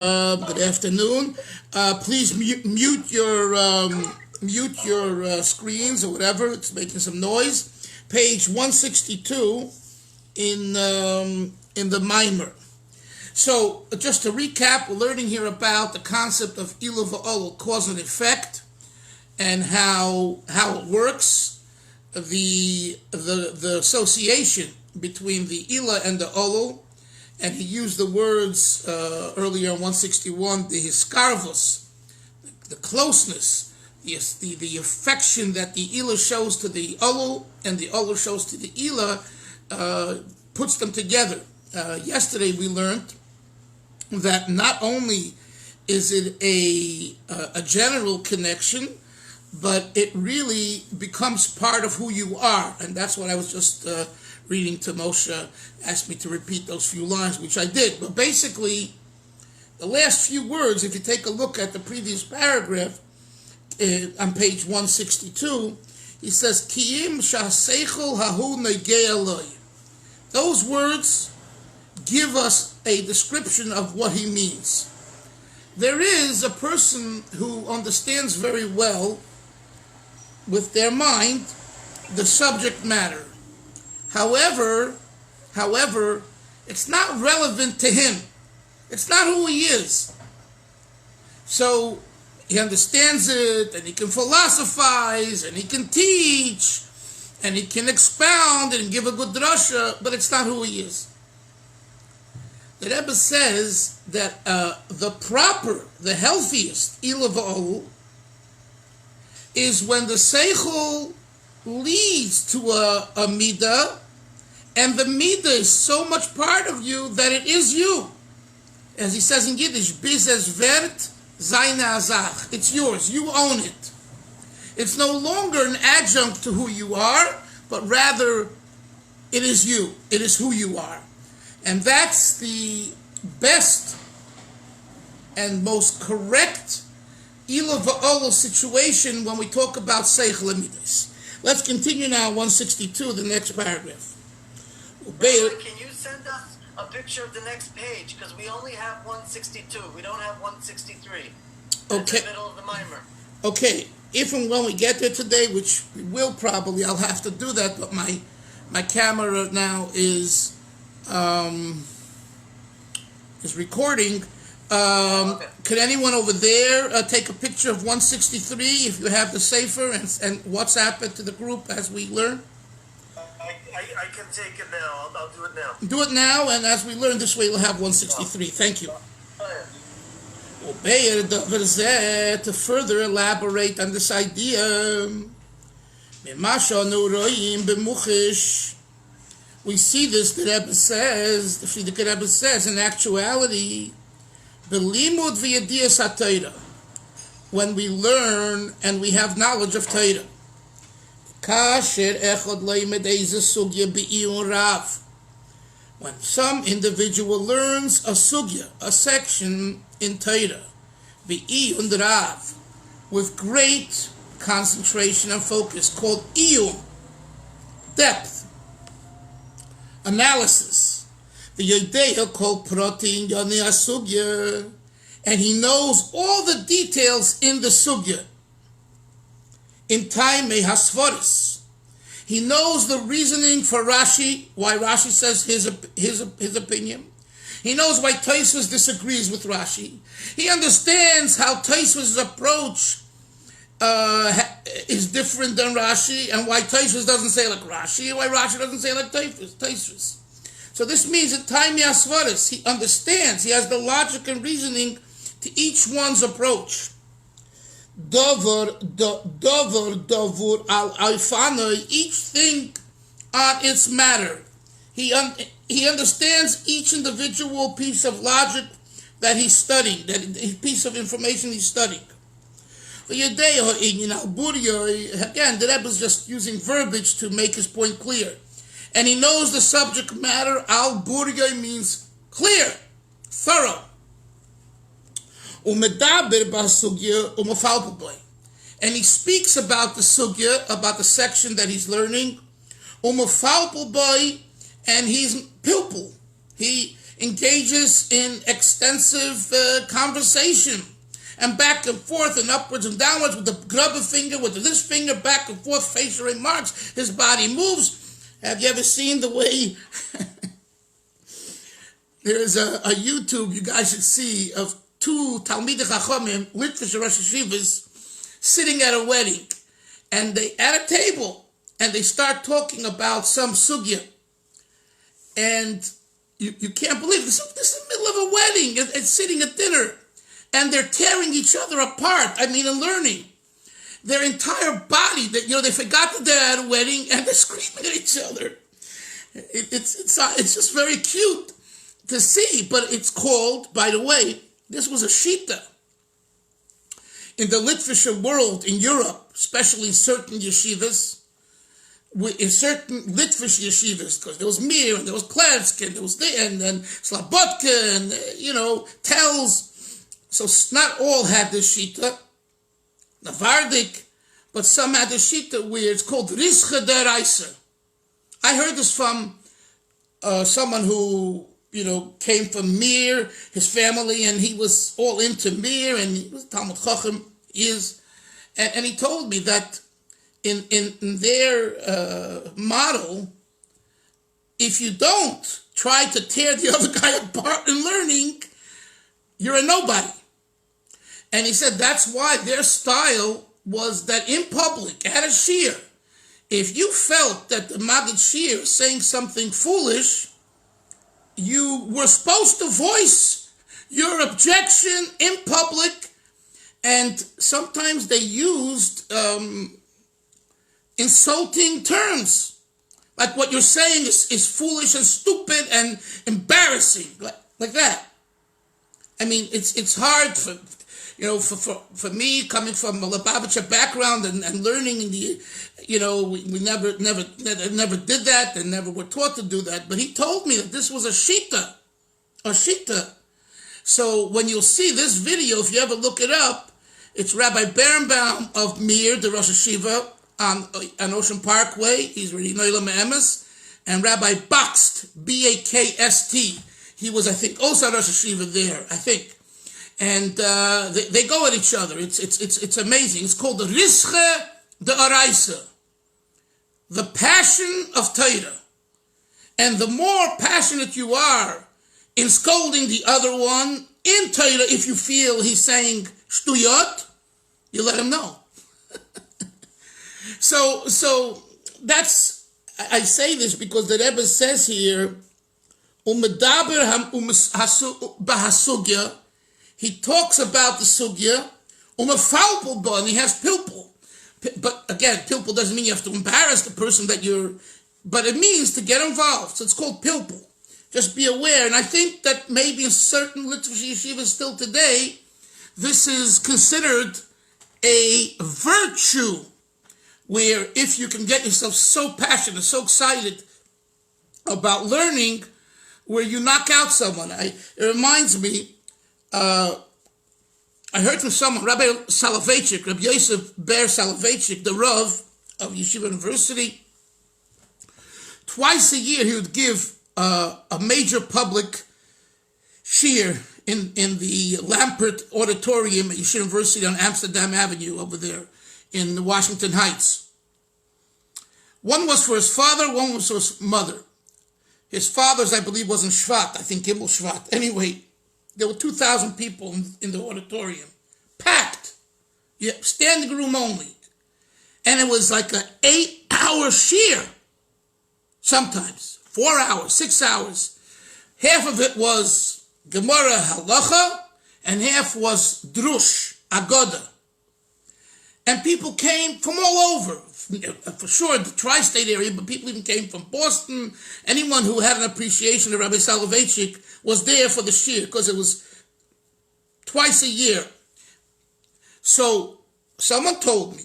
Good afternoon. Please mute your screens or whatever. It's making some noise. Page 162 in the Maaamar. So just to recap, we're learning here about the concept of ilu v'olu, cause and effect, and how it works. The association between the ila and the olu. And he used the words earlier in 161, the hiskarvus, the closeness, the affection that the ila shows to the olu and the olu shows to the ila, puts them together. Yesterday we learned that not only is it a general connection, but it really becomes part of who you are. And that's what I was just reading to Moshe, asked me to repeat those few lines, which I did. But basically, the last few words, if you take a look at the previous paragraph on page 162, he says, Kiim sha'seichel hahu negei eloi. Those words give us a description of what he means. There is a person who understands very well with their mind the subject matter. However, it's not relevant to him. It's not who he is. So he understands it, and he can philosophize, and he can teach, and he can expound and give a good drasha, but it's not who he is. The Rebbe says that the healthiest ilu v'olu is when the seichel leads to a midah, and the midah is so much part of you that it is you. As he says in Yiddish, bis es wird seine azach. It's yours. You own it. It's no longer an adjunct to who you are, but rather it is you. It is who you are. And that's the best and most correct ilu v'olu situation when we talk about seichel and midas. Let's continue now, 162, the next paragraph. Rabbi, can you send us a picture of the next page? Because we only have 162. We don't have 163. That's in the middle of the Maaamar. Okay. If and when we get there today, which we will probably, I'll have to do that, but my camera now is recording. Okay. Could anyone over there take a picture of 163 if you have the Sefer and WhatsApp it to the group as we learn? I can take it now. I'll do it now. Do it now, and as we learn this way, we'll have 163. Thank you. To further elaborate on this idea, we see this, the Rebbe says, the Frierdiker Rebbe says, in actuality, when we learn and we have knowledge of Torah. When some individual learns a sugya, a section in Torah, with great concentration and focus, called iyum, depth, analysis, the Yodeya called protein yoni sugya, and he knows all the details in the sugya. In time hasforis, he knows the reasoning for Rashi, why Rashi says his opinion. He knows why Tosfos disagrees with Rashi. He understands how Tosfos' approach is different than Rashi, and why Tosfos doesn't say like Rashi, and why Rashi doesn't say like Tosfos. So this means that time hasforis, he understands, he has the logic and reasoning to each one's approach. Dover al alfano, each thing on its matter. He understands each individual piece of logic that he's studying, that piece of information he's studying. Again, the Rebbe is just using verbiage to make his point clear. And he knows the subject matter. Al burya means clear, thorough. And he speaks about the sugya, about the section that he's learning, and he's pilpul. He engages in extensive conversation and back and forth and upwards and downwards with the grubber finger, with this finger, back and forth, facial remarks. His body moves. Have you ever seen the way... There's a YouTube you guys should see of two Talmidei Chachamim, Litvish Rosh Hashivas, sitting at a wedding, and they at a table, and they start talking about some sugya, and you can't believe this. This is the middle of a wedding and sitting at dinner, and they're tearing each other apart. I mean, and learning their entire body. That they forgot that they're at a wedding and they're screaming at each other. It's just very cute to see, but it's called, by the way, this was a shita in the Litvisher world in Europe, especially in certain yeshivas, in certain Litvish yeshivas, because there was Mir and there was Kletsk and there was and Slabotka and Tells. So not all had this shita, Navardik, but some had the shita where it's called Rischa deraisa. I heard this from someone who came from Mir, his family, and he was all into Mir, and he was Talmud Chacham, and he told me that in their model, if you don't try to tear the other guy apart in learning, you're a nobody. And he said that's why their style was that in public, at a shiur, if you felt that the Maggid Shiur is saying something foolish, you were supposed to voice your objection in public, and sometimes they used insulting terms. Like what you're saying is foolish and stupid and embarrassing, like that. I mean, it's hard for me, coming from a Lubavitcher background and learning in the, we never did that and never were taught to do that. But he told me that this was a shita. So when you'll see this video, if you ever look it up, it's Rabbi Berenbaum of Mir, the Rosh Hashiva on Ocean Parkway. He's really Noila Me'emes. And Rabbi Bakst, Bakst. He was, I think, also Rosh Hashiva there, I think. And they go at each other. It's amazing. It's called the Rischa deraisa, the passion of Torah. And the more passionate you are in scolding the other one in Torah, if you feel he's saying shtuyot, you let him know. So that's, I say this because the Rebbe says here, umedaber bahasugya. He talks about the sugya, and he has pilpul. But again, pilpul doesn't mean you have to embarrass the person but it means to get involved. So it's called pilpul. Just be aware. And I think that maybe in certain Litvish yeshivas still today, this is considered a virtue, where if you can get yourself so passionate, so excited about learning, where you knock out someone. It reminds me, I heard from someone, Rabbi Soloveitchik, Rabbi Yosef Ber Soloveitchik, the Rav of Yeshiva University. Twice a year he would give a major public shiur in the Lampert Auditorium at Yeshiva University on Amsterdam Avenue over there in Washington Heights. One was for his father, one was for his mother. His father's, I believe, was in Shvat, I think Gimel Shvat. Anyway, there were 2,000 people in the auditorium, packed, standing room only. And it was like an 8-hour shiur, sometimes 4 hours, 6 hours. Half of it was Gemara Halacha, and half was Drush, Agoda. And people came from all over, for sure the tri-state area, but people even came from Boston. Anyone who had an appreciation of Rabbi Soloveitchik was there for the shiur, because it was twice a year. So someone told me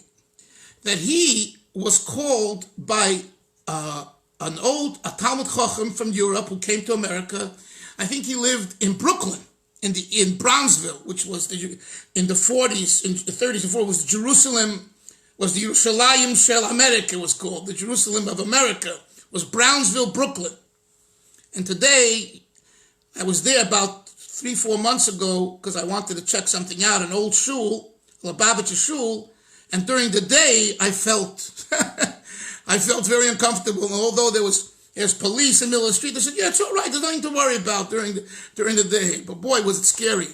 that he was called by a Talmud Chacham from Europe who came to America. I think he lived in Brooklyn, in Brownsville, which was in the 40s, in the 30s and 40s, was the Yerushalayim Shel America, was called. The Jerusalem of America was Brownsville, Brooklyn. And today, I was there about 3-4 months ago because I wanted to check something out, an old shul, Lubavitcher shul, and during the day I felt I felt very uncomfortable. And although there's police in the middle of the street, they said, yeah, it's all right, there's nothing to worry about during the day. But boy, was it scary.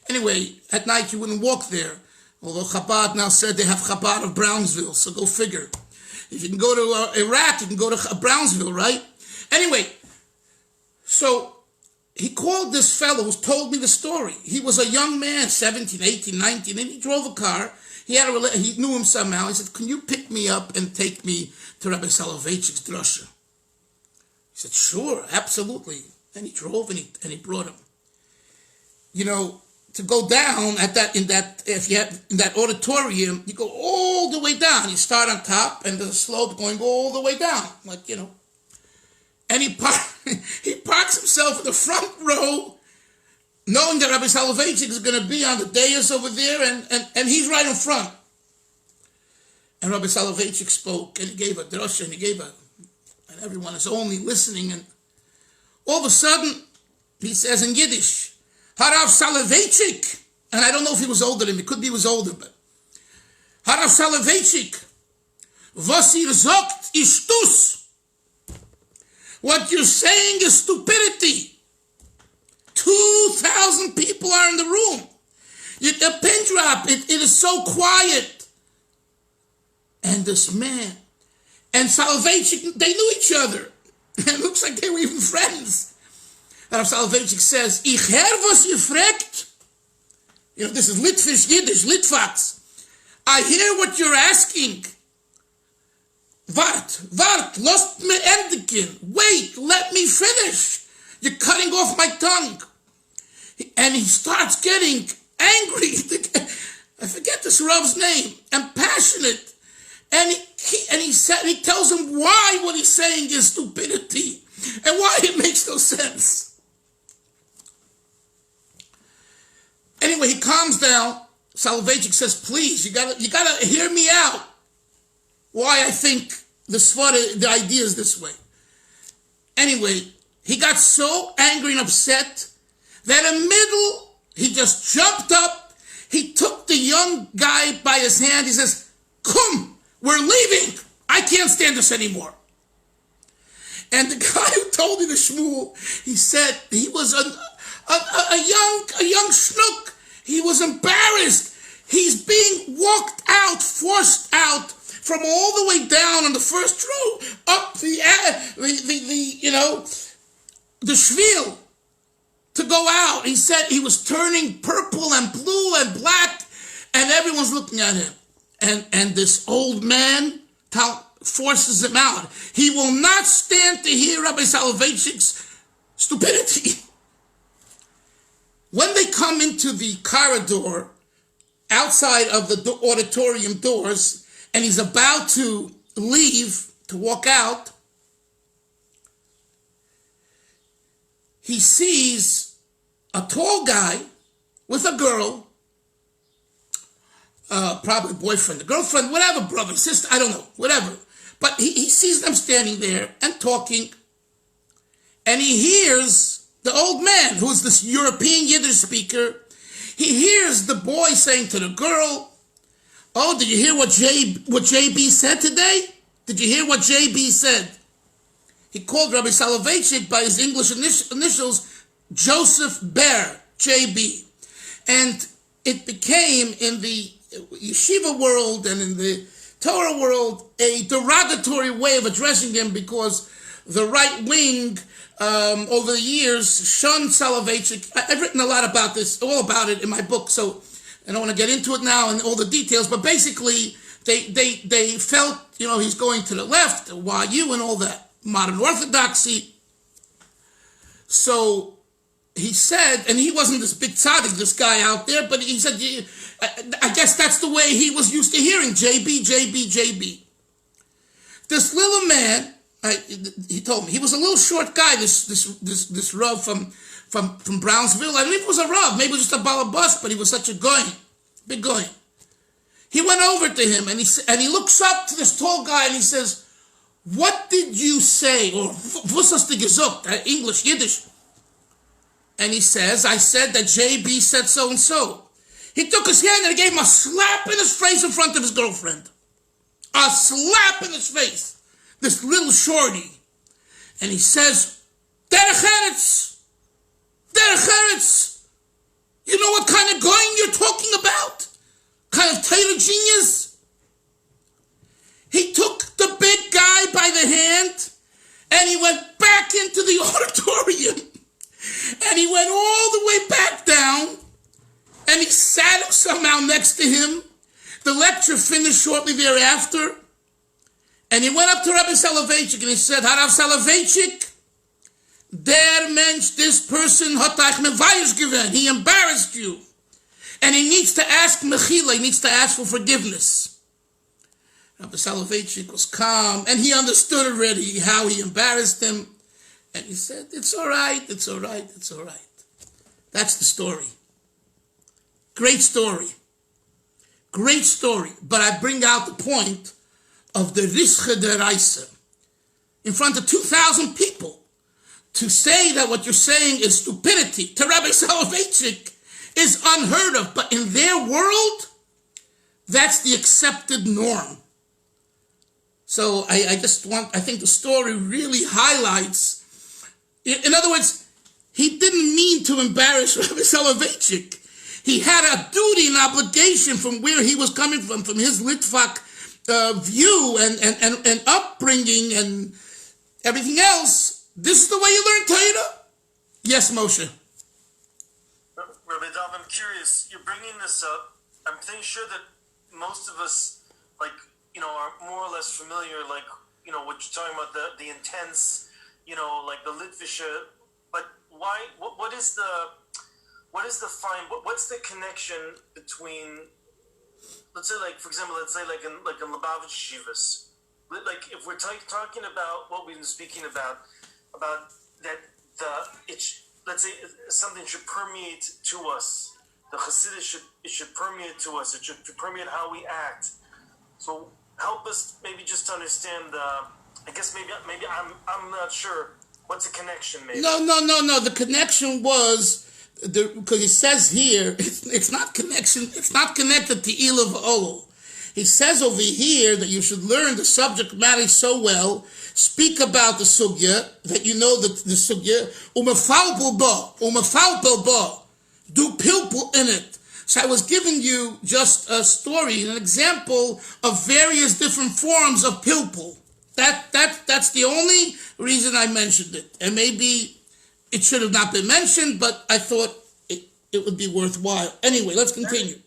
Anyway, at night you wouldn't walk there. Although Chabad now said they have Chabad of Brownsville, so go figure. If you can go to Iraq, you can go to Brownsville, right? Anyway, so he called this fellow who told me the story. He was a young man, 17, 18, 19, and he drove a car. He knew him somehow. He said, can you pick me up and take me to Rabbi Soloveitchik's drasha? He said, sure, absolutely. And he drove and he brought him. You know, to go down in that auditorium, you go all the way down. You start on top and the slope going all the way down, like, you know. And he parks himself in the front row, knowing that Rabbi Soloveitchik is going to be on the dais over there, and he's right in front. And Rabbi Soloveitchik spoke, and he gave a drasha, and everyone is only listening, and all of a sudden, he says in Yiddish, Harav Soloveitchik, and I don't know if he was older than me, could be he was older, but Harav Soloveitchik, was ihr sagt, ist dus. What you're saying is stupidity. 2,000 people are in the room. A pin drop, it is so quiet. And this man and Soloveitchik, they knew each other. And it looks like they were even friends. And Soloveitchik says, Ich her was ihr fragt. You know, this is Litvish Yiddish, Litvaks. I hear what you're asking. Wart, lost me endigen. Wait, let me finish. You're cutting off my tongue. And he starts getting angry. I forget this Rav's name. And passionate. And he tells him why what he's saying is stupidity. And why it makes no sense. Anyway, he calms down. Soloveitchik says, please, you gotta hear me out. Why I think the idea is this way. Anyway, he got so angry and upset that in the middle, he just jumped up. He took the young guy by his hand. He says, come, we're leaving. I can't stand this anymore. And the guy who told me the shmuel, he said he was a young schnook. He was embarrassed. He's being walked out, forced out from all the way down on the first row up the shvil to go out. He said he was turning purple and blue and black, and everyone's looking at him. And this old man forces him out. He will not stand to hear Rabbi Soloveitchik's stupidity. When they come into the corridor outside of the auditorium doors, and he's about to leave, to walk out, he sees a tall guy with a girl, probably boyfriend, girlfriend, whatever, brother, sister, I don't know, whatever. But he sees them standing there and talking, and he hears the old man, who's this European Yiddish speaker. He hears the boy saying to the girl, oh, did you hear what JB said today? Did you hear what JB said? He called Rabbi Soloveitchik by his English initials, Joseph Bear, JB. And it became, in the yeshiva world and in the Torah world, a derogatory way of addressing him, because the right wing, over the years, shunned Soloveitchik. I've written a lot about this, all about it in my book, so I don't want to get into it now and all the details, but basically, they felt, he's going to the left, YU and all that, modern orthodoxy. So he said, and he wasn't this big tzaddik, this guy out there, but he said, I guess that's the way he was used to hearing, JB. This little man, he told me, he was a little short guy, this Rav from Brownsville. I don't know if it was a Rav, maybe it was just a balabas, but he was such a goy, big goy. He went over to him and he looks up to this tall guy and he says, what did you say? Or was hast du gesagt? English, Yiddish. And he says, I said that JB said so and so. He took his hand and he gave him a slap in his face in front of his girlfriend. A slap in his face. This little shorty. And he says, Derech Eretz. Derech Eretz. You know what kind of going you're talking about? Kind of Torah genius? He took the big guy by the hand and he went back into the auditorium. And he went all the way back down and he sat him somehow next to him. The lecture finished shortly thereafter. And he went up to Rabbi Soloveitchik and he said, Harav Soloveitchik, der Mensch, this person hat euch mevayis given. He embarrassed you. And he needs to ask mechila, he needs to ask for forgiveness. Rabbi Soloveitchik was calm and he understood already how he embarrassed him. And he said, it's all right, it's all right, it's all right. That's the story. Great story. Great story. But I bring out the point of the Rische der Reise. In front of 2,000 people. To say that what you're saying is stupidity to Rabbi Soloveitchik is unheard of. But in their world, that's the accepted norm. So I think the story really highlights. In other words, he didn't mean to embarrass Rabbi Soloveitchik. He had a duty and obligation from where he was coming from his Litvak view and upbringing and everything else. This is the way you learn Torah? Yes, Moshe. Rabbi Dalfin, I'm curious. You're bringing this up. I'm sure that most of us, are more or less familiar, what you're talking about, the intense, like the Litvische. But why? What's the connection between, let's say, for example, in Lubavitch Shivas, if we're talking about what we've been speaking about that let's say something should permeate to us. The Chasidus should permeate to us. It should permeate how we act. So help us maybe just to understand. I guess maybe I'm not sure. What's the connection? Maybe no. The connection was because he says here it's not connection. It's not connected to Ilav Ol. He says over here that you should learn the subject matter so well, speak about the sugya, that you know the sugya, umefalpel ba, do pilpul in it. So I was giving you just a story, an example of various different forms of pilpul. That's the only reason I mentioned it. And maybe it should have not been mentioned, but I thought it would be worthwhile. Anyway, let's continue.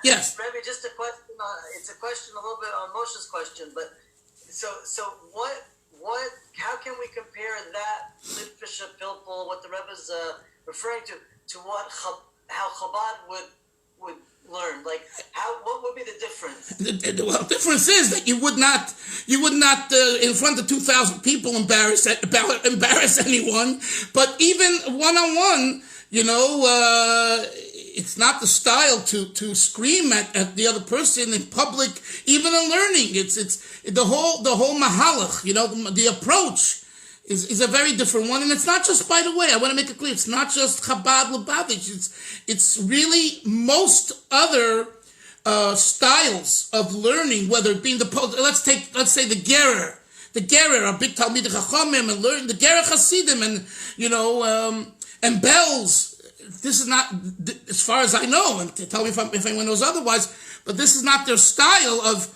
Yes. Rabbi, just a question. It's a question a little bit on Moshe's question, but so what? How can we compare that Litvische Pilpul, what the Rebbe is referring to how Chabad would learn? What would be the difference? The difference is that you would not in front of 2,000 people embarrass anyone, but even one-on-one, it's not the style to scream at the other person in public, even in learning. It's the whole mahalach, the approach is a very different one. And it's not just, by the way, I want to make it clear, it's not just Chabad Lubavitch. It's really most other styles of learning, whether it be let's say the Gerer, a big Talmid Chachamim, and learn the Gerer Hasidim, and bells. This is not, as far as I know, and tell me if anyone knows otherwise, but this is not their style of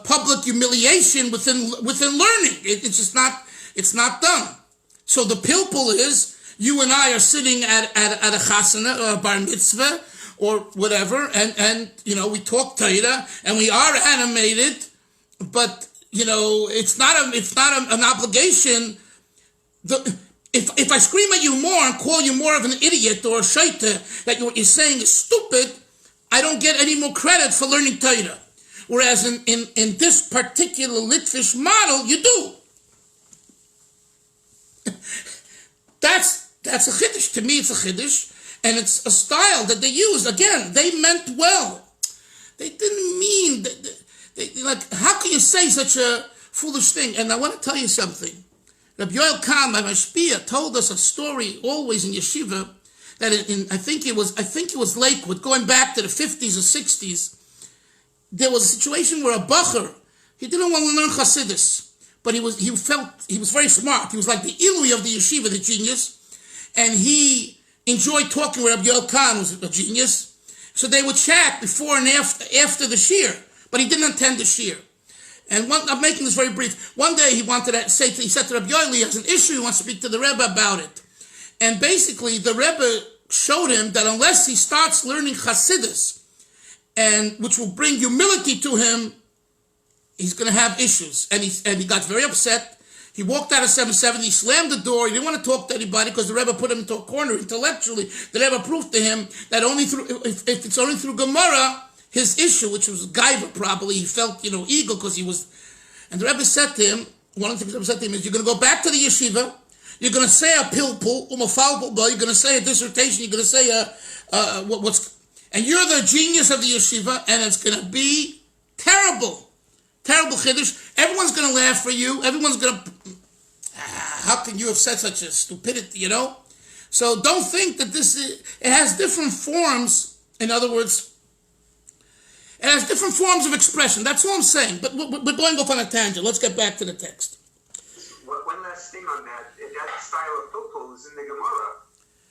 public humiliation within learning. It's just not, it's not done. So the pilpul is, you and I are sitting at a chasana or a bar mitzvah or whatever, and we talk Torah, and we are animated, but it's not an obligation. If I scream at you more and call you more of an idiot or a shaita, that what you're saying is stupid, I don't get any more credit for learning Torah. Whereas in this particular Litvish model, you do. That's a chiddush. To me, it's a chiddush, and it's a style that they use. Again, they meant well. They didn't mean how can you say such a foolish thing? And I want to tell you something. Rabbi Yoel Kahn, my mashpia, told us a story always in yeshiva that I think it was Lakewood, going back to the 50s or 60s, there was a situation where a bacher, he didn't want to learn Chasidus, but he felt he was very smart. He was like the Ilui of the yeshiva, the genius, and he enjoyed talking with Rabbi Yoel Khan, who was a genius. So they would chat before and after the shir, but he didn't attend the shir. And I'm making this very brief. One day he said to Rabbi Yoel, he has an issue, he wants to speak to the Rebbe about it. And basically the Rebbe showed him that unless he starts learning Chasidus, and which will bring humility to him, he's going to have issues. And he got very upset. He walked out of 770, slammed the door. He didn't want to talk to anybody because the Rebbe put him into a corner intellectually. The Rebbe proved to him that if it's only through Gemara, his issue, which was Gaiva probably, he felt, ego because he was. And the Rebbe said to him, one of the things the Rebbe said to him is, you're going to go back to the yeshiva, you're going to say a pilpul, you're going to say a dissertation, you're going to say and you're the genius of the yeshiva, and it's going to be terrible. Terrible chiddush. Everyone's going to laugh for you. Everyone's going to, how can you have said such a stupidity, So don't think that it has different forms. In other words, it has different forms of expression. That's all I'm saying. But we're going off on a tangent. Let's get back to the text. One last thing on that. That style of pilpul is in the Gemara.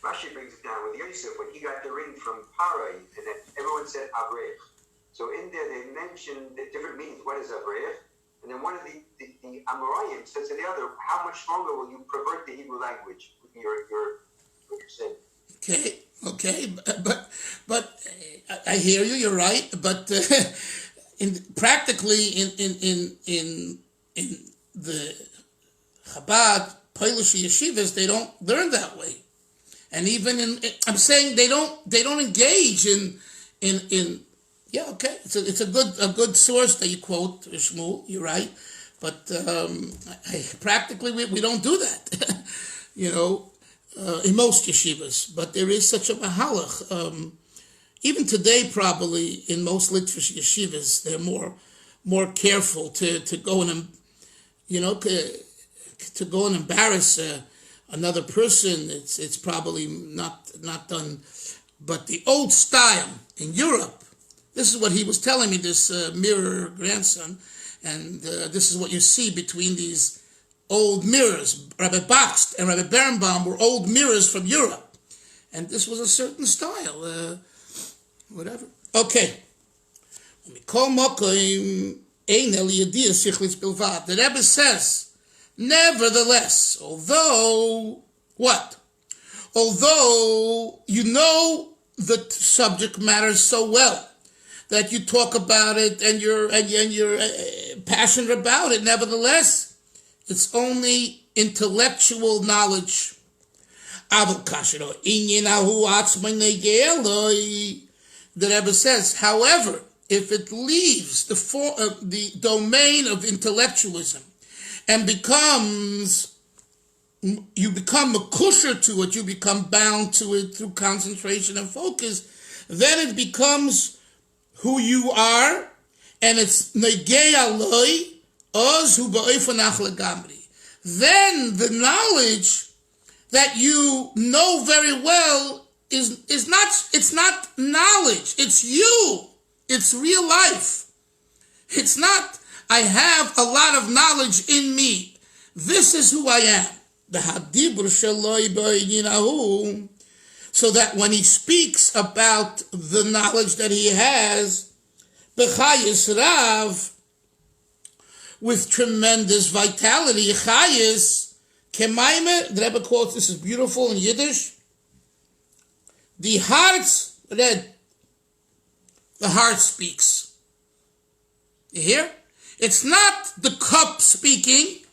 Rashi brings it down with Yosef when he got the ring from Parai, and everyone said Avrech. So in there they mentioned the different meanings. What is Avrech? And then one of the Amoraim says to the other, how much longer will you pervert the Hebrew language with what you're saying? Okay, but I hear you. You're right. But practically in the Chabad Polish yeshivas, they don't learn that way, and even I'm saying they don't engage in. Yeah, okay. It's a good source that you quote, Shmuel. You're right, but practically we don't do that. In most yeshivas, but there is such a mahalach. Even today, probably in most Litvish yeshivas, they're more careful to go and to go and embarrass another person. It's probably not done. But the old style in Europe. This is what he was telling me, this mirror grandson, and this is what you see between these old mirrors. Rabbi Bakst and Rabbi Berenbaum were old mirrors from Europe, and this was a certain style, whatever. Okay. The Rebbe says, nevertheless, although you know the subject matter so well, that you talk about it and you're passionate about it. Nevertheless, it's only intellectual knowledge. The Rebbe says, however, if it leaves the domain of intellectualism and you become a kusher to it, you become bound to it through concentration and focus, then it becomes who you are, and it's negei aloi oz hu ba'ofanach legamri. Then the knowledge that you know very well is not knowledge. It's you. It's real life. It's not I have a lot of knowledge in me. This is who I am. The hadibur shaloi ba'yinahu. So that when he speaks about the knowledge that he has, b'chayis rav, with tremendous vitality, chayis, kemaime, the Rebbe quotes, this is beautiful in Yiddish, the heart speaks. You hear? It's not the cup speaking,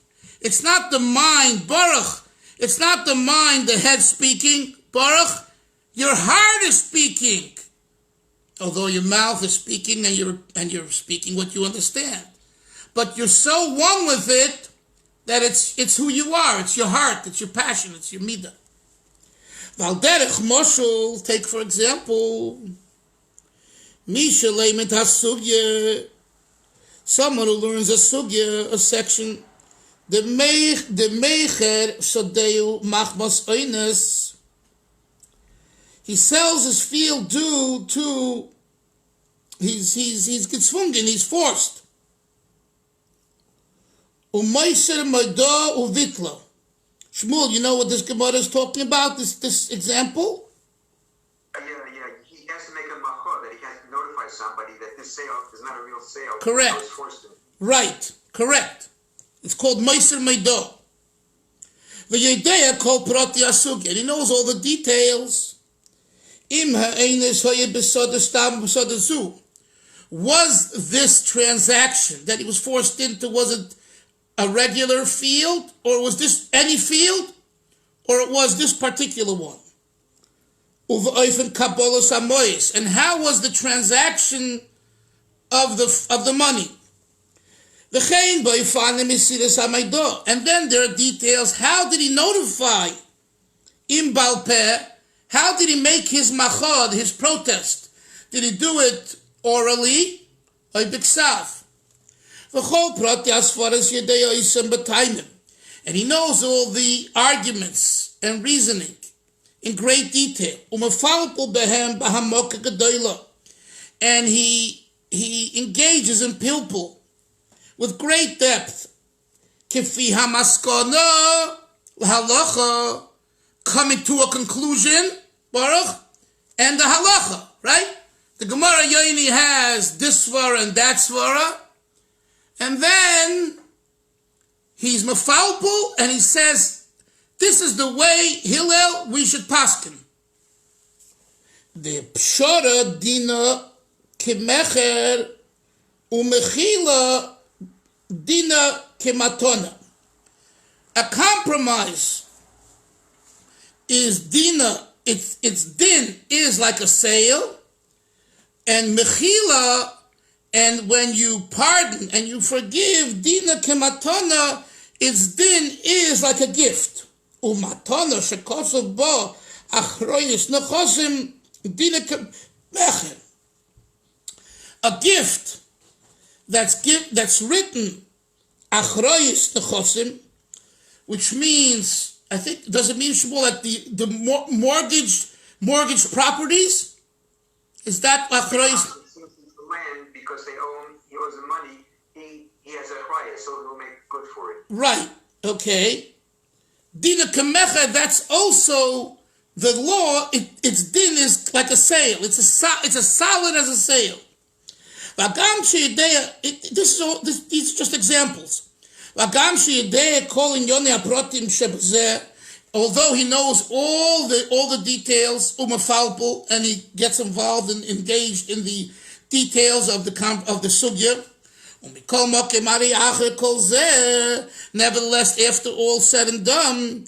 it's not the mind, baruch, it's not the mind, the head speaking, baruch, your heart is speaking, although your mouth is speaking and you're speaking what you understand. But you're so one with it that it's who you are. It's your heart. It's your passion. It's your midah. Valderech Moshul, take for example, Misha Leimet HaSugya, someone who learns a sugya, a section, the Meicher Sodeu Machmas Oines, he sells his field due to he's gezwungen, he's forced. Umeiser Maida Uvitla. Shmuel, you know what this Gemara is talking about? This example? Yeah. He has to make a machor, that he has to notify somebody that this sale is not a real sale. Correct. So it's forced to. Right. Correct. It's called Meiser Maida. The Yedeya called Prati Asug, and he knows all the details. Im ha'enes ha'ye b'soda stam b'soda zu. Was this transaction that he was forced into, was it a regular field, or was this any field, or it was this particular one? And how was the transaction of the money? And then there are details. How did he notify Im Balpeh? How did he make his machad, his protest? Did he do it orally or b'ksav? And he knows all the arguments and reasoning in great detail. And he engages in pilpul with great depth. Kifi hamaskana halacha, coming to a conclusion, Baruch, and the halacha, right? The Gemara Yoini has this svara and that svara, and then he's mefalpul, and he says, this is the way, Hillel, we should paskin. The pshara dina kemecher umechila dina kematona. A compromise is dina, its din is like a sale, and mechila, and when you pardon and you forgive, dina kematona, its din is like a gift. Umatona shekosov bo achroyis nechosim dina kemecher. A gift that's written achroyis nechosim, which means, I think, does it mean, Shmuel, that the mortgage properties? Is that achroyis? The land, because he owes the money, he has a achrayah, so he'll make good for it. Right, okay. Dina kemecha, that's also the law. Its din is like a sale. It's a solid as a sale. These are just examples. Although he knows all the details, and he gets involved and engaged in the details of the sugya. Nevertheless, after all said and done,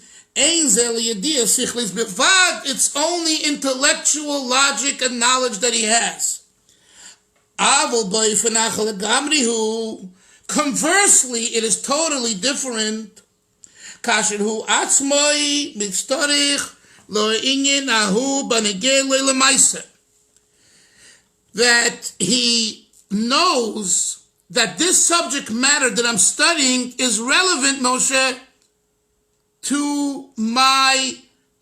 it's only intellectual logic and knowledge that he has. Conversely, it is totally different. That he knows that this subject matter that I'm studying is relevant, Moshe, to my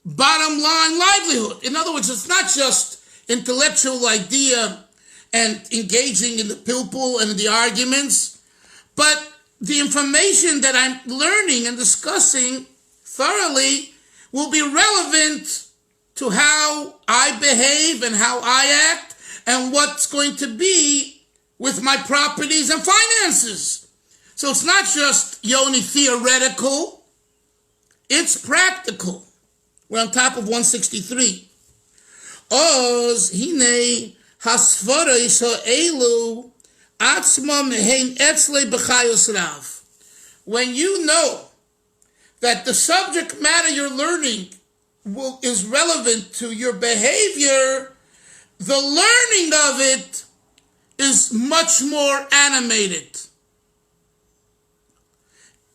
bottom line livelihood. In other words, it's not just intellectual idea and engaging in the pilpul and the arguments, but the information that I'm learning and discussing thoroughly will be relevant to how I behave and how I act and what's going to be with my properties and finances. So it's not just Yoni theoretical, it's practical. We're on top of 163. Oz hine hasvaros ha'elu atzma mehein etzle b'chayos rav. When you know that the subject matter you're learning is relevant to your behavior, the learning of it is much more animated.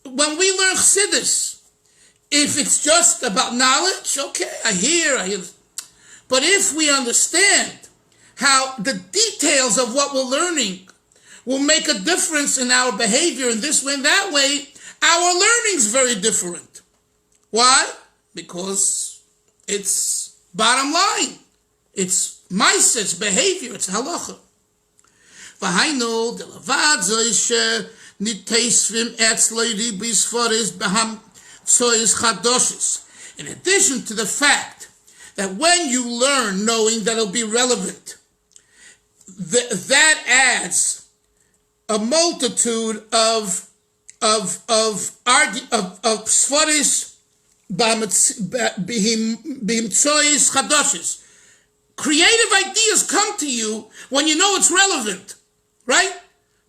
When we learn Chasidus, if it's just about knowledge, okay, I hear. But if we understand how the details of what we're learning will make a difference in our behavior in this way and that way, our learning's very different. Why? Because it's bottom line. It's ma'aseh, it's behavior, it's halacha. V'hainu delavad zoishe niteisvim etzloi ribis foris beham tzois chadoshes. In addition to the fact that when you learn knowing that it'll be relevant, that adds a multitude of sforis b'himtzois chadoshes. Creative ideas come to you when you know it's relevant, right?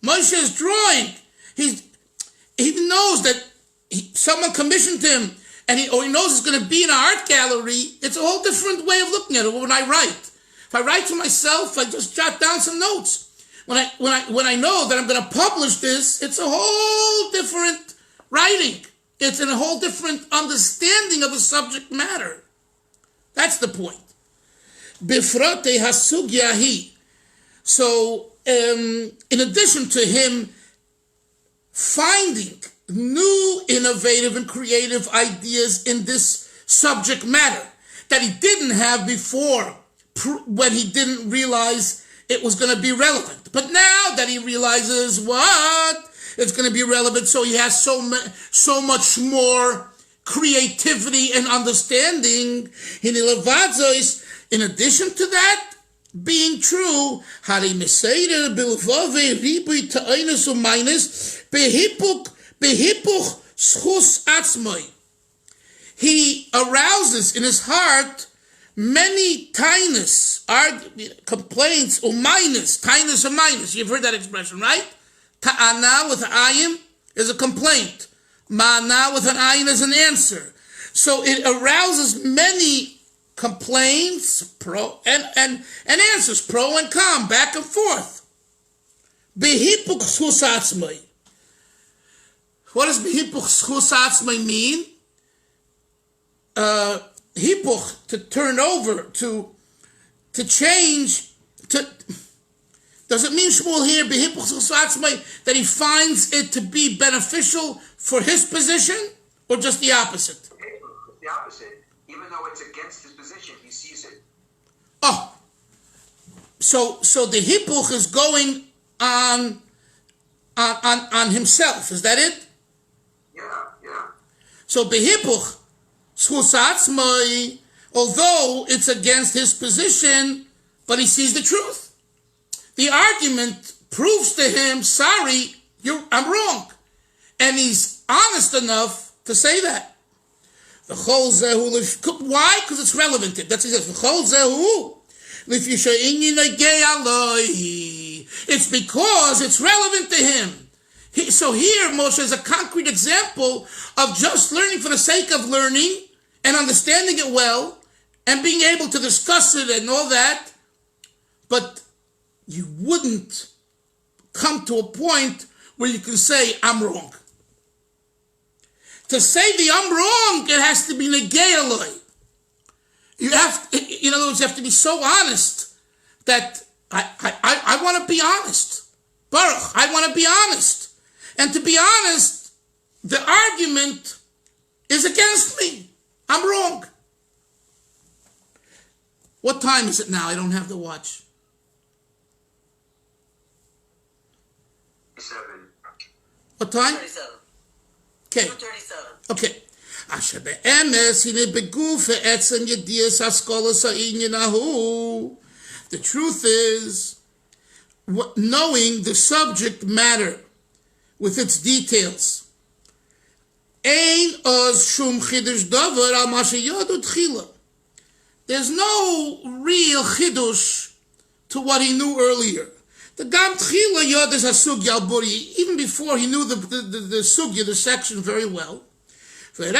Moshe is drawing. He knows that someone commissioned him, and he knows it's going to be in an art gallery. It's a whole different way of looking at it. When I write, if I write to myself, I just jot down some notes. When I know that I'm going to publish this, it's a whole different writing. It's in a whole different understanding of the subject matter. That's the point. Bifrate hasugyahi. So, in addition to him finding new, innovative, and creative ideas in this subject matter that he didn't have before, when he didn't realize it was going to be relevant. But now that he realizes it's going to be relevant, so he has so much more creativity and understanding. In addition to that being true, he arouses in his heart many tinus, complaints, tinus or minus. You've heard that expression, right? Ta'ana with ayin is a complaint. Ma'ana with an ayin is an answer. So it arouses many complaints, pro and answers, pro and con, back and forth. Behipuch schus atzmai. What does behipuch schus atzmai mean? Hipuch, to turn over, to change, does it mean, Shmuel, here, behipuch schus atzmai, that he finds it to be beneficial for his position, or just the opposite? It's the opposite. Even though it's against his position, he sees it. Oh, so the hipuch is going on himself. Is that it? Yeah. So behipuch schus atzmai, although it's against his position, but he sees the truth. The argument proves to him, sorry, I'm wrong, and he's honest enough to say that. Why? Because it's relevant. That's what he says. It's because it's relevant to him. So here, Moshe is a concrete example of just learning for the sake of learning and understanding it well and being able to discuss it and all that. But you wouldn't come to a point where you can say, I'm wrong. To say the I'm wrong, it has to be negayaloi. In other words, you have to be so honest that I want to be honest. Baruch, I want to be honest. And to be honest, the argument is against me. I'm wrong. What time is it now? I don't have the watch. 7. What time? 37. Okay. 2:37. Okay. Asher be'emes hine beguf etzem yedias haskolas ha'inyan hahu. The truth is, knowing the subject matter with its details. Ein oz shum chidush davar al ma sheyadu tchila. There's no real chidush to what he knew earlier. The Gam Tchila Yodas HaSugya al-Buri, even before he knew the Sugya, the section, very well. The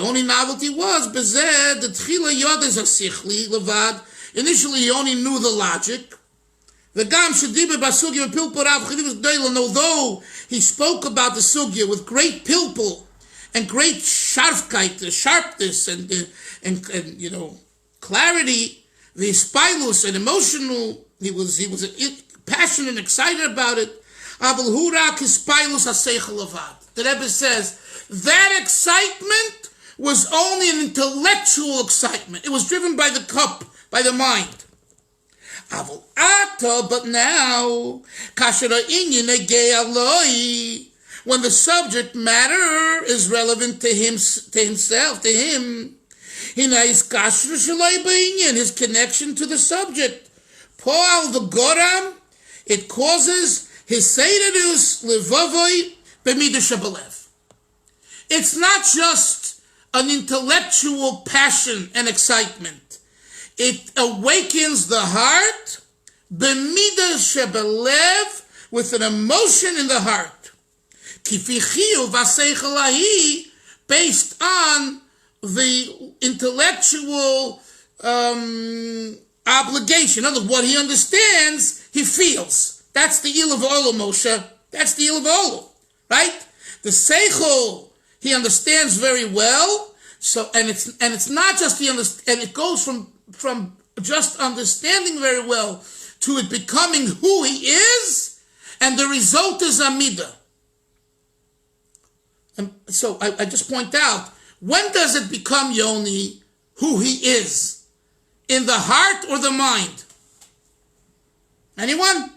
only novelty was, Bezed, the Tchila Yodas HaSichli, Levad. Initially, he only knew the logic. The Gam Shadiba Basugya Pilpurav Chidivus Deilan, although he spoke about the Sugya with great pilpul and great sharpness and clarity, the spilus and emotional. He was passionate and excited about it. The Rebbe says that excitement was only an intellectual excitement. It was driven by the cup, by the mind. But now, when the subject matter is relevant to himself, to him, his connection to the subject, it causes his Chasidus levavoi b'midah shebalev. It's not just an intellectual passion and excitement. It awakens the heart, b'midah shebalev, with an emotion in the heart. Based on the intellectual obligation. In other words, what he understands, he feels. That's the il of Olo, Moshe. That's the il of Olo, right? The seichel, he understands very well. So, and it's not just he understands, and it goes from just understanding very well to it becoming who he is, and the result is Amida. And so I just point out, when does it become Yoni who he is? In the heart or the mind? Anyone?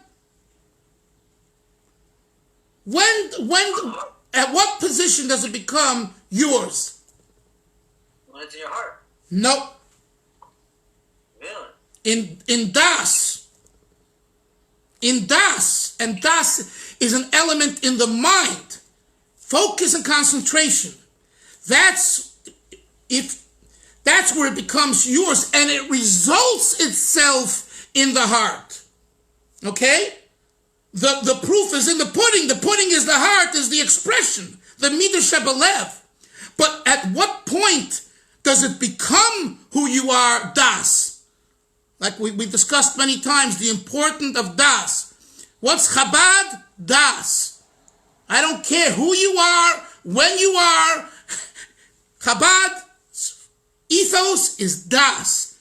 At what position does it become yours? When it's in your heart. No. Really? In das. In das. And das is an element in the mind. Focus and concentration. That's where it becomes yours, and it results itself in the heart. Okay? The proof is in the pudding. The pudding is the heart, is the expression, the midah shebalev. But at what point does it become who you are, das? Like we discussed many times, the importance of das. What's Chabad? Das. I don't care who you are, when you are. Chabad ethos is das.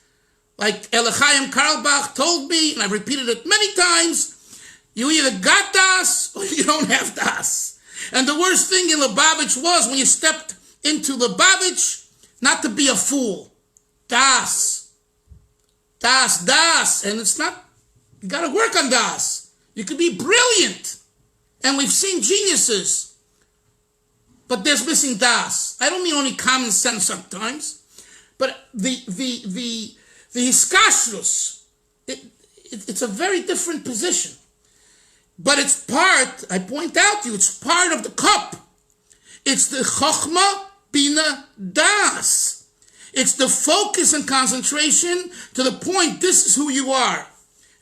Like Chaim Karlbach told me, and I've repeated it many times, you either got das or you don't have das. And the worst thing in Lubavitch was when you stepped into Lubavitch, not to be a fool. Das. Das, das. And it's not, you got to work on das. You could be brilliant. And we've seen geniuses. But there's missing das. I don't mean only common sense sometimes. But the Chasidus, it's a very different position. But it's part, I point out to you, it's part of the cup. It's the Chochmah Bina Das. It's the focus and concentration to the point, this is who you are.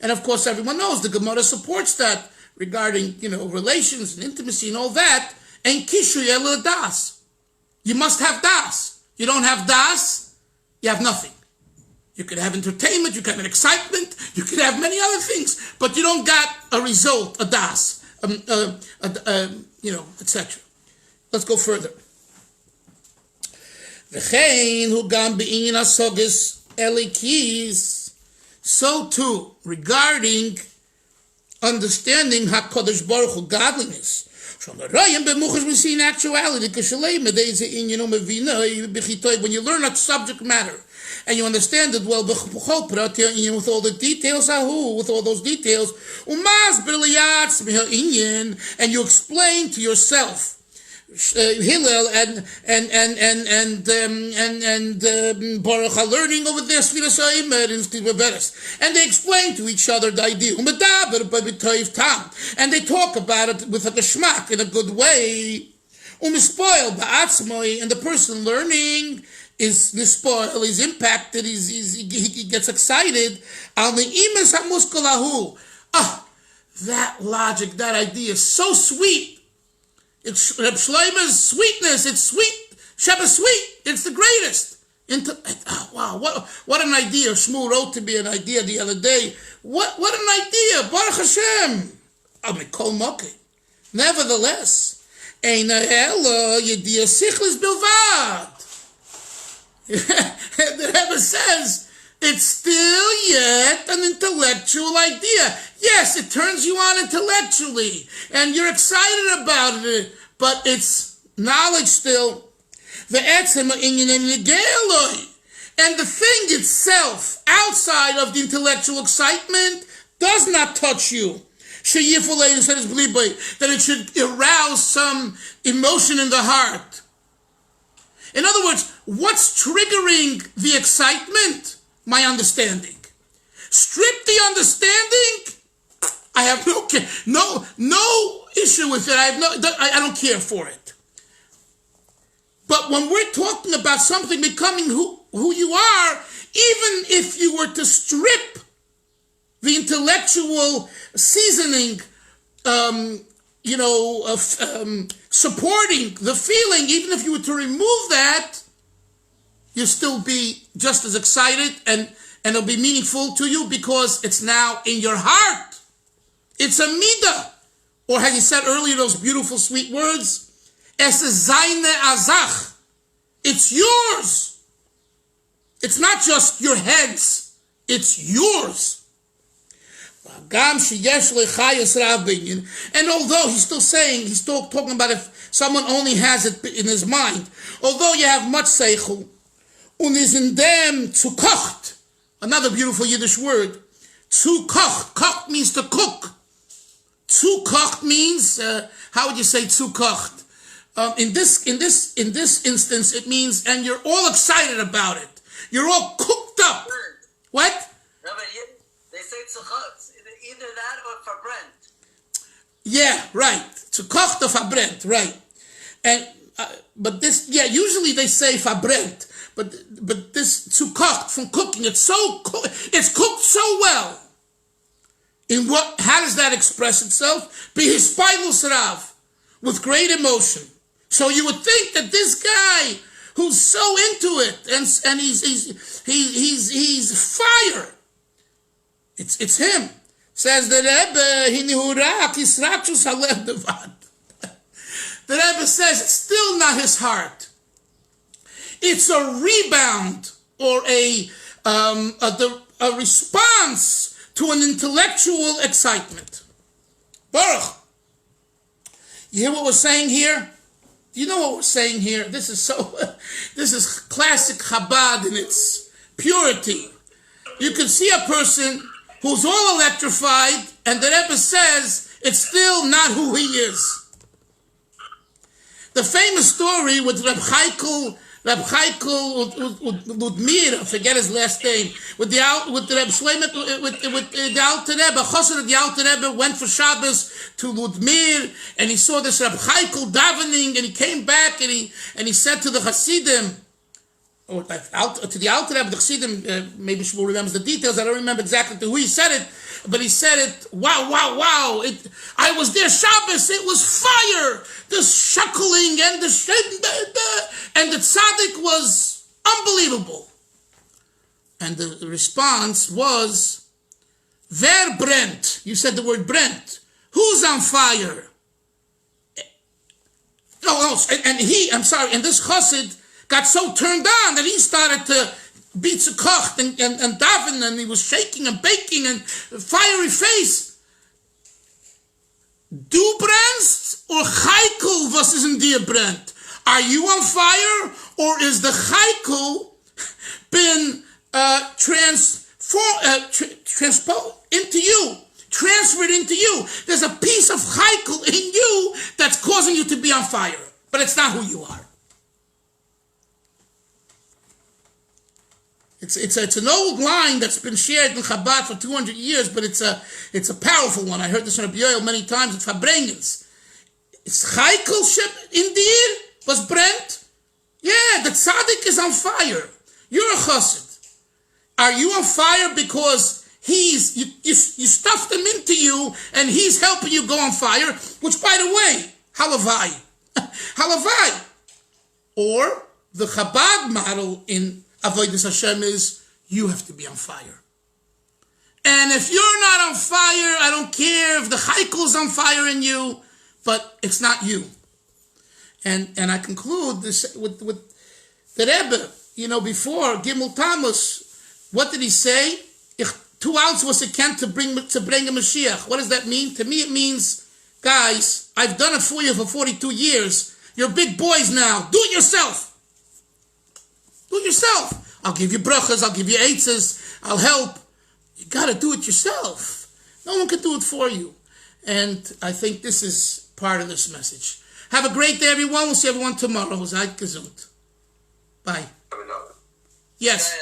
And of course, everyone knows the Gemara supports that regarding, relations and intimacy and all that. And Kishu Yela Das. You must have Das. You don't have Das, you have nothing. You could have entertainment, you could have excitement, you could have many other things, but you don't got a result, a das, etc. Let's go further. So too, regarding understanding HaKadosh Baruch Hu, godliness, we see in actuality, when you learn that subject matter, and you understand it well, with all the details, with all those details, and you explain to yourself, Hillel and Baruch are learning over there, and they explain to each other the idea, and they talk about it with a geschmack in a good way, and the person learning is nispoil, is impacted, he gets excited. That logic, that idea is so sweet. It's Reb Shlomo's sweetness. It's sweet. Sheba sweet. It's the greatest. Wow, what an idea. Shmuel wrote to me an idea the other day. What an idea. Baruch Hashem. Mikol Moki. Nevertheless, Ein Ela Yediyah Sichlis Bilvad. The Rebbe says, it's still yet an intellectual idea. Yes, it turns you on intellectually, and you're excited about it, but it's knowledge still. And the thing itself, outside of the intellectual excitement, does not touch you. That it should arouse some emotion in the heart. In other words, what's triggering the excitement? My understanding. Strip the understanding, I have no issue with it. I don't care for it. But when we're talking about something becoming who you are, even if you were to strip the intellectual seasoning, supporting the feeling, even if you were to remove that, you'll still be just as excited and it'll be meaningful to you because it's now in your heart. It's a midah. Or as you said earlier, those beautiful sweet words, es seine azach. It's yours. It's not just your head's. It's yours. And although he's still talking about if someone only has it in his mind, although you have much seichel, und is in dem zu kocht, another beautiful Yiddish word, zu kocht. Kocht means to cook. Zu kocht means, how would you say zu kocht? In this instance, it means, and you're all excited about it. You're all cooked up. What? Rabbi, they say zu kocht. Either that or verbrennt. Yeah, right. Zu kocht or verbrennt, right. And but this, usually they say verbrennt, but this zu kocht from cooking, it's cooked so well. In what? How does that express itself? Bihispilus rav, with great emotion. So you would think that this guy who's so into it and he's fire. It's him. Says the Rebbe, the Rebbe says it's still not his heart. It's a rebound or a response to an intellectual excitement. Baruch, you hear what we're saying here? Do you know what we're saying here? This is classic Chabad in its purity. You can see a person who's all electrified, and the Rebbe says it's still not who he is. The famous story with Reb Chaikel Ludmir, I forget his last name, with the Reb Shleimet, with the Alter Rebbe, Chosed of the Alter Rebbe went for Shabbos to Ludmir, and he saw this Reb Chaikel davening, and he came back and he said to the Hasidim, or to the Alter Rebbe, the Chassidim, maybe Shmuel remembers the details, I don't remember exactly to who he said it, but he said it, wow, I was there Shabbos, it was fire, the shuckling and the tzaddik was unbelievable. And the response was, Wer brennt? You said the word brennt. Who's on fire? And this chassid got so turned on that he started to beat Sukkot and daven, and he was shaking and baking and fiery face. Du brennst or Chaikel was is in dir brennt? Are you on fire, or is the Chaikel been transposed into you, transferred into you? There's a piece of Chaikel in you that's causing you to be on fire, but it's not who you are. It's an old line that's been shared in Chabad for 200 years, but it's a powerful one. I heard this on Rabbi many times. It's Fabrengens. It's Chaikel in dir was brent. Yeah, the tzaddik is on fire. You're a chassid. Are you on fire because you stuffed him into you and he's helping you go on fire? Which, by the way, halavai, halavai. Or the Chabad model in Avodas Hashem is you have to be on fire. And if you're not on fire, I don't care if the Chaikel's on fire in you, but it's not you. And I conclude this with the Rebbe, before Gimel Tammuz, what did he say? 2 ounces was a can to bring a Mashiach. What does that mean? To me it means, guys, I've done it for you for 42 years. You're big boys now. Do it yourself. Do it yourself. I'll give you brachas, I'll give you eitzes, I'll help. You got to do it yourself. No one can do it for you. And I think this is part of this message. Have a great day, everyone. We'll see everyone tomorrow. Seid gesund. Bye. Yes.